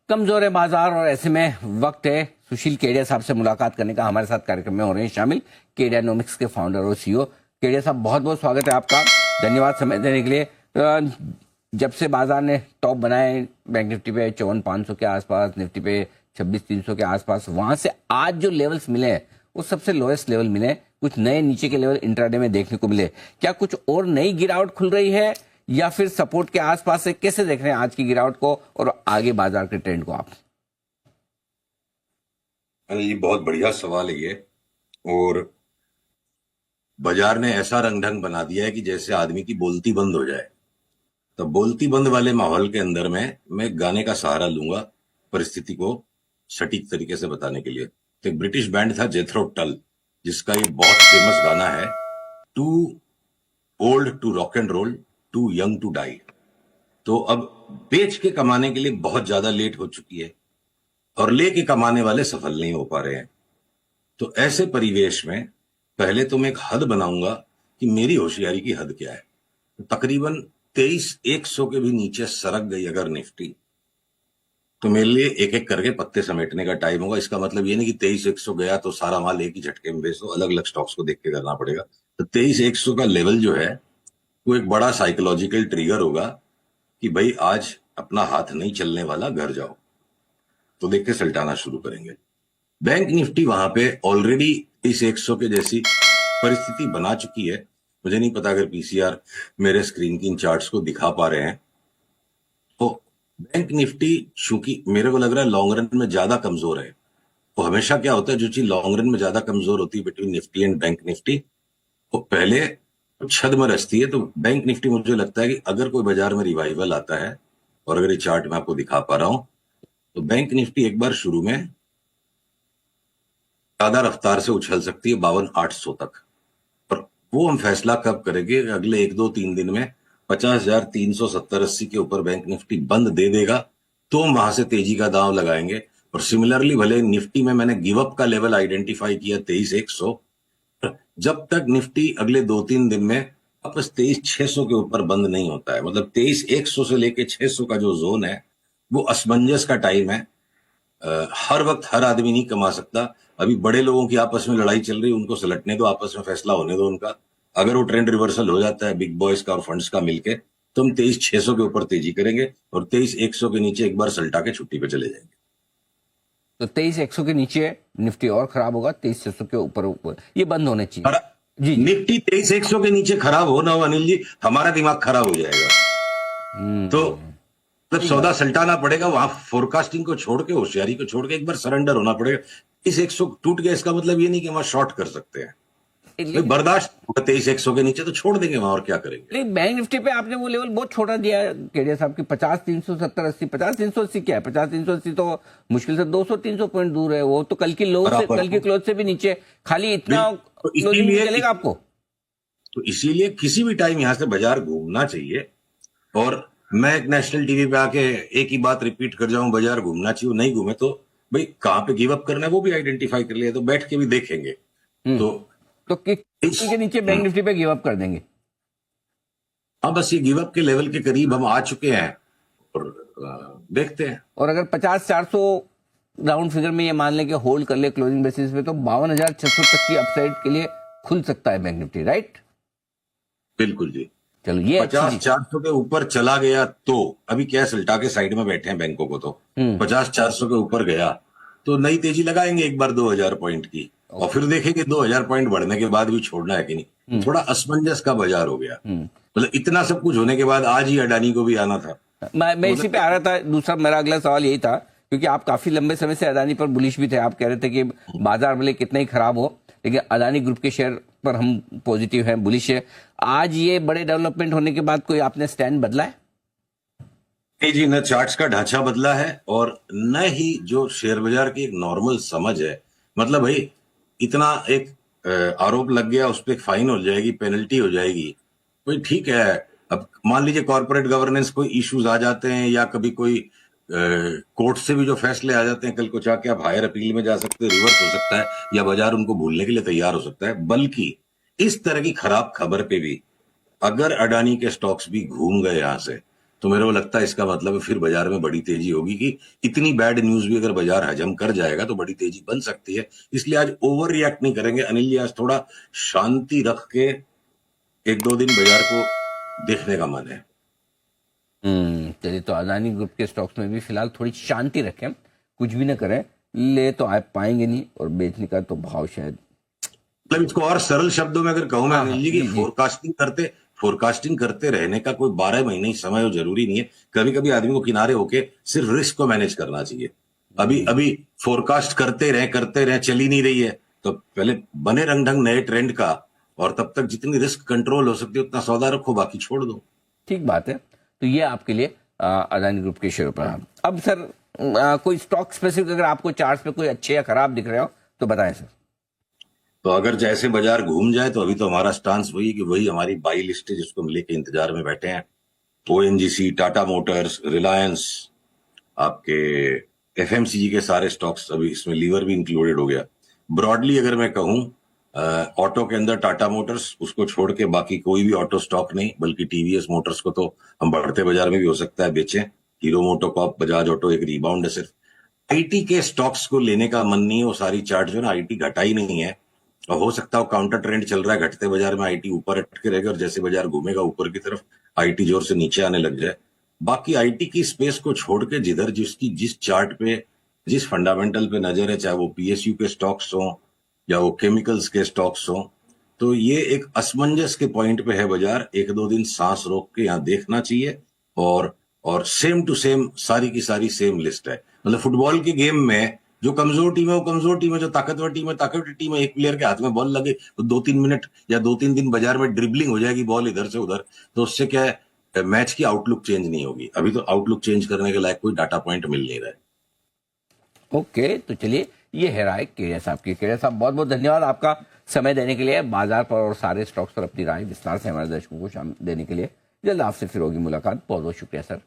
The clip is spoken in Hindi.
कमजोर है बाजार और ऐसे में वक्त है सुशील केडिया साहब से मुलाकात करने का। हमारे साथ कार्यक्रम में हो रहे हैं शामिल केडियानोमिक्स के फाउंडर और सीईओ। केडिया साहब, बहुत बहुत स्वागत है आपका, धन्यवाद समय देने के लिए। जब से बाजार ने टॉप बनाए, बैंक निफ्टी पे 54,500 के आसपास, निफ्टी पे 26,300 के आसपास, वहां से आज जो लेवल्स मिले हैं वो सबसे लोएस्ट लेवल मिले। कुछ नए नीचे के लेवल इंट्राडे में देखने को मिले। क्या कुछ और नई गिरावट खुल रही है या फिर सपोर्ट के आसपास से? कैसे देख रहे हैं आज की गिरावट को और आगे बाजार के ट्रेंड को आप? ये बहुत बढ़िया सवाल है ये। और बाजार ने ऐसा रंग ढंग बना दिया है कि जैसे आदमी की बोलती बंद हो जाए। तो बोलती बंद वाले माहौल के अंदर में मैं गाने का सहारा लूंगा परिस्थिति को सटीक तरीके से बताने के लिए। तो एक ब्रिटिश बैंड था जेथरो टल, जिसका ये बहुत फेमस गाना है, too old to rock and roll, too young to die. तो अब बेच के कमाने के लिए बहुत ज्यादा लेट हो चुकी है और लेके कमाने वाले सफल नहीं हो पा रहे हैं। तो ऐसे परिवेश में पहले तो मैं एक हद बनाऊंगा कि मेरी होशियारी की हद क्या है। तो तकरीबन 23,100 के भी नीचे सरक गई अगर निफ्टी, तो मेरे लिए एक एक करके पत्ते समेटने का टाइम होगा। इसका मतलब ये नहीं कि 23,100 गया तो सारा माल एक ही झटके में बेचो, अलग अलग स्टॉक्स को देख के करना पड़ेगा। तो 23,100 का लेवल जो है वो एक बड़ा साइकोलॉजिकल ट्रिगर होगा कि भाई आज अपना हाथ नहीं चलने वाला, घर जाओ। तो देख के सल्टाना शुरू करेंगे। बैंक निफ्टी वहां पे ऑलरेडी इस 100 के जैसी परिस्थिति बना चुकी है। मुझे नहीं पता अगर पीसीआर मेरे स्क्रीन की इन चार्ट्स को दिखा पा रहे हैं। तो बैंक निफ्टी चूंकि मेरे को लग रहा है लॉन्ग रन में ज्यादा कमजोर है। तो हमेशा क्या होता है, जो चीज लॉन्ग रन में ज्यादा कमजोर होती है between Nifty and bank Nifty, वो पहले छद में रचती है। तो बैंक निफ्टी मुझे लगता है कि अगर कोई बाजार में रिवाइवल आता है, और अगर ये चार्ट मैं आपको दिखा पा रहा हूं, तो बैंक निफ्टी एक बार शुरू में ज्यादा रफ्तार से उछल सकती है 52,800 तक। पर वो हम फैसला कब करेंगे? अगले 1-2-3 दिन में 50,370-80 के ऊपर बैंक निफ्टी बंद दे देगा तो हम वहां से तेजी का दांव लगाएंगे। और सिमिलरली भले निफ्टी में मैंने गिव अप का लेवल आइडेंटिफाई किया 23,100, जब तक निफ्टी अगले 2-3 दिन में वापस 23,600 के ऊपर बंद नहीं होता है, मतलब 23,100 से लेके 600 का जो जोन है वो असमंजस का टाइम है। हर वक्त हर आदमी नहीं कमा सकता। अभी बड़े लोगों की आपस में लड़ाई चल रही है, उनको सुलटने दो, आपस में फैसला होने दो उनका। अगर वो ट्रेंड रिवर्सल हो जाता है बिग बॉयज का और फंड्स का मिलके, तो हम 23,600 के ऊपर तेजी करेंगे और 23,100 के नीचे एक बार सल्टा के छुट्टी पे चले जाएंगे। तो 23,100 के नीचे निफ्टी और खराब होगा, 23,600 के ऊपर ये बंद होने चाहिए। जी, निफ्टी 23,100 के नीचे खराब हो ना हो अनिल जी, हमारा दिमाग खराब हो जाएगा। तो जब सौदा सल्टाना पड़ेगा, वहां फोरकास्टिंग को छोड़ के, होशियारी को छोड़ के एक बार सरेंडर होना पड़ेगा। इस 100 टूट गया, इसका मतलब ये नहीं कि वहां शॉर्ट कर सकते हैं। बर्दाश्त 23,100 के नीचे तो छोड़ देंगे वहां, और क्या करेंगे। लेकिन बैंक निफ्टी पे आपने वो लेवल बहुत छोटा दिया केडिया साहब की 50,370-80। 50,380 क्या है? 50,380 तो मुश्किल से 200-300 पॉइंट दूर है। वो तो कल की लो से, कल की क्लोज से भी नीचे। खाली इतना क्लोजिंग चलेगा आपको? तो इसीलिए किसी भी टाइम यहां से बाजार घूमना चाहिए। और मैं एक नेशनल टीवी पे आके एक ही बात रिपीट कर जाऊं, बाजार घूमना चाहिए, नहीं घूमे तो भाई कहां पे गिव अप करना है वो भी आइडेंटिफाई कर लिया, तो बैठ के भी देखेंगे। तो के नीचे बैंक निफ्टी पे गिव अप कर देंगे? हाँ, बस ये गिव अप के लेवल के करीब हम आ चुके हैं और देखते हैं। और अगर 50,400 राउंड फिगर में ये मान लें कि होल्ड कर ले क्लोजिंग बेसिस पे, तो 52,600 तक की अपसाइड के लिए खुल सकता है बैंक निफ्टी, राइट? बिल्कुल जी। चलो, ये 50,400 के ऊपर चला गया तो अभी क्या सल्टा के साइड में बैठे हैं बैंकों को, तो 50,400 के ऊपर गया तो नई तेजी लगाएंगे एक बार 2,000 पॉइंट की, और फिर देखेंगे 2,000 पॉइंट बढ़ने के बाद भी छोड़ना है कि नहीं। थोड़ा असमंजस का बाजार हो गया। मतलब इतना सब कुछ होने के बाद आज ही अडानी को भी आना था। मैं इसी पे आ रहा था। दूसरा मेरा अगला सवाल यही था, क्योंकि आप काफी लंबे समय से अडानी पर बुलिश भी थे। आप कह रहे थे कि बाजार भले कितना ही खराब हो, लेकिन अडानी ग्रुप के शेयर पर हम पॉजिटिव हैं, बुलिश है। आज ये बड़े डेवलपमेंट होने के बाद कोई आपने स्टैंड बदला है? नहीं जी, न चार्ट्स का ढांचा बदला है और न ही जो शेयर बाजार की एक नॉर्मल समझ है। मतलब भाई इतना एक आरोप लग गया, उस पर एक फाइन हो जाएगी, पेनल्टी हो जाएगी, कोई ठीक है। अब मान लीजिए कॉर्पोरेट गवर्नेंस कोई इश्यूज आ जाते हैं या कभी कोई कोर्ट से भी जो फैसले आ जाते हैं, कल को जाके आप हायर अपील में जा सकते हैं, रिवर्स हो सकता है, या बाजार उनको भूलने के लिए तैयार हो सकता है। बल्कि इस तरह की खराब खबर पे भी अगर अडानी के स्टॉक्स भी घूम गए यहां से, तो मेरे को लगता है इसका मतलब है फिर बाजार में बड़ी तेजी होगी कि इतनी बैड न्यूज भी अगर बाजार हजम कर जाएगा तो बड़ी तेजी बन सकती है। इसलिए आज ओवर रिएक्ट नहीं करेंगे अनिल जी, आज थोड़ा शांति रख के एक दो दिन बाजार को देखने का मन है। चलिए, तो अदानी ग्रुप के स्टॉक्स में भी फिलहाल थोड़ी शांति रखें, कुछ भी ना करें, ले तो आप पाएंगे नहीं और बेचने का तो भाव शायद। मतलब इसको और सरल शब्दों में अगर कहूं मैं हाँ, अनिल जी जी, की जी। फोरकास्टिंग करते रहने का कोई 12 महीने ही समय हो जरूरी नहीं है। कभी कभी आदमी को किनारे होके सिर्फ रिस्क को मैनेज करना चाहिए। अभी अभी फोरकास्ट करते रहे चल ही नहीं रही है, तो पहले बने रंग ढंग नए ट्रेंड का, और तब तक जितनी रिस्क कंट्रोल हो सकती है उतना सौदा रखो, बाकी छोड़ दो। ठीक बात है। तो ये आपके लिए अदानी ग्रुप के शेयर पर। अब सर, कोई स्टॉक स्पेसिफिक अगर आपको चार्ट पे कोई अच्छे या खराब दिख रहे हो तो बताएं सर। तो अगर जैसे बाजार घूम जाए तो अभी तो हमारा स्टांस वही कि वही हमारी बाई लिस्ट है जिसको हम लेके इंतजार में बैठे हैं। ओएनजीसी, टाटा मोटर्स, रिलायंस, आपके एफएमसीजी के सारे स्टॉक्स, अभी इसमें लीवर भी इंक्लूडेड हो गया। ब्रॉडली अगर मैं कहूं, ऑटो के अंदर टाटा मोटर्स, उसको छोड़ के बाकी कोई भी ऑटो स्टॉक नहीं, बल्कि टीवीएस मोटर्स को तो हम बढ़ते बाजार में भी हो सकता है बेचें। हीरो मोटोकॉर्प, बजाज ऑटो एक रिबाउंड है सिर्फ। आईटी के स्टॉक्स को लेने का मन नहीं है। वो सारी चार्ट जो है ना, आईटी घटा ही नहीं है, और हो सकता है वो काउंटर ट्रेंड चल रहा है, घटते बाजार में आईटी ऊपर अटके रहेगा और जैसे बाजार घूमेगा ऊपर की तरफ आईटी जोर से नीचे आने लग जाए। बाकी आईटी की स्पेस को छोड़ के जिधर जिसकी जिस चार्ट पे जिस फंडामेंटल पे नजर है, चाहे वो पीएसयू के स्टॉक्स हो या वो केमिकल्स के स्टॉक्स हो, तो ये एक असमंजस के पॉइंट पे है बाजार। एक दो दिन सांस रोक के यहाँ देखना चाहिए। और सेम टू सेम सारी की सारी सेम लिस्ट है। मतलब फुटबॉल के गेम में जो कमजोर टीम है वो कमजोर टीम है, जो ताकतवर टीम है ताकतवर टीम है। एक प्लेयर के हाथ में बॉल लगे तो 2-3 मिनट या 2-3 दिन बाजार में ड्रिबलिंग हो जाएगी बॉल इधर से उधर, तो उससे क्या है, मैच की आउटलुक चेंज नहीं होगी। अभी तो आउटलुक चेंज करने के लायक कोई डाटा पॉइंट मिल नहीं रहा है। ओके, तो चलिए, ये है राय केडिया साहब की। केडिया साहब, बहुत बहुत धन्यवाद आपका समय देने के लिए, बाजार पर और सारे स्टॉक्स पर अपनी राय विस्तार से हमारे दर्शकों को देने के लिए। जल्द आपसे फिर होगी मुलाकात। बहुत बहुत शुक्रिया सर।